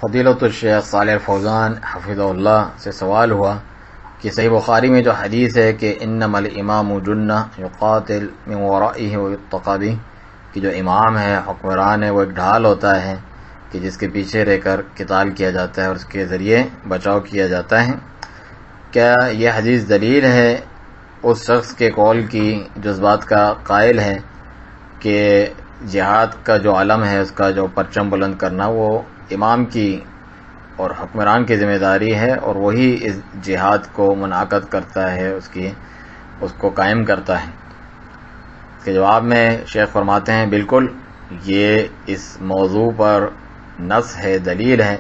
فضیلۃ الشیخ صالح الفوزان حفظہ اللہ سے سوال ہوا کہ صحیح بخاری میں جو حدیث ہے کہ انما الامام جنہ یقاتل من ورائہ ویتقی بہ، کہ جو امام ہے، حکمران ہے، وہ ایک ڈھال ہوتا ہے کہ جس کے پیچھے رہ کر قتال کیا جاتا ہے اور اس کے ذریعے بچاؤ کیا جاتا ہے، کیا یہ حدیث دلیل ہے اس شخص کے قول کی جو اس بات کا قائل ہے کہ جہاد کا جو علم ہے، اس کا جو پرچم بلند کرنا، وہ امام کی اور حکمران کی ذمہ داری ہے اور وہی اس جہاد کو منعقد کرتا ہے، اس کو قائم کرتا ہے؟ اس کے جواب میں شیخ فرماتے ہیں بالکل یہ اس موضوع پر نص ہے، دلیل ہے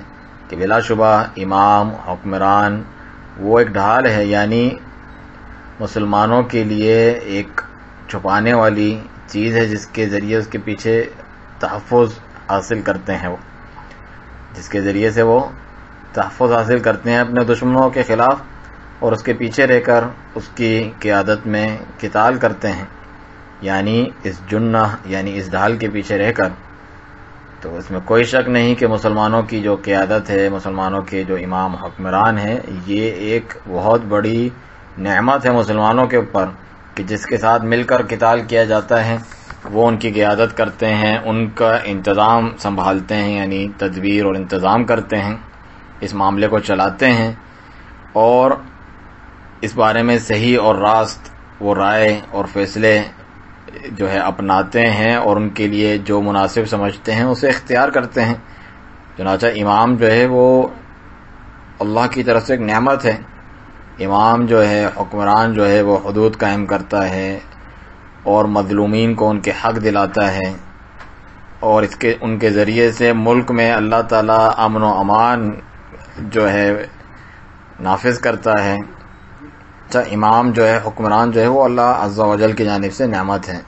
کہ بلا شبہ امام، حکمران وہ ایک ڈھال ہے، یعنی مسلمانوں کے لیے ایک چھپانے والی چیز ہے جس کے ذریعے اس کے پیچھے تحفظ حاصل کرتے ہیں، وہ جس کے ذریعے سے وہ تحفظ حاصل کرتے ہیں اپنے دشمنوں کے خلاف، اور اس کے پیچھے رہ کر اس کی قیادت میں قتال کرتے ہیں، یعنی اس جنہ یعنی اس ڈھال کے پیچھے رہ کر۔ تو اس میں کوئی شک نہیں کہ مسلمانوں کی جو قیادت ہے، مسلمانوں کے جو امام حکمران ہیں، یہ ایک بہت بڑی نعمت ہے مسلمانوں کے اوپر کہ جس کے ساتھ مل کر قتال کیا جاتا ہے، وہ ان کی قیادت کرتے ہیں، ان کا انتظام سنبھالتے ہیں، یعنی تدبیر اور انتظام کرتے ہیں، اس معاملے کو چلاتے ہیں اور اس بارے میں صحیح اور راست وہ رائے اور فیصلے جو ہے اپناتے ہیں اور ان کے لیے جو مناسب سمجھتے ہیں اسے اختیار کرتے ہیں۔ چنانچہ امام جو ہے وہ اللہ کی طرف سے ایک نعمت ہے۔ امام جو ہے، حکمران جو ہے، وہ حدود قائم کرتا ہے اور مظلومین کو ان کے حق دلاتا ہے، اور ان کے ذریعے سے ملک میں اللہ تعالیٰ امن و امان جو ہے نافذ کرتا ہے۔ امام جو ہے، حکمران جو ہے، وہ اللہ عز و جل کی جانب سے نعمت ہے۔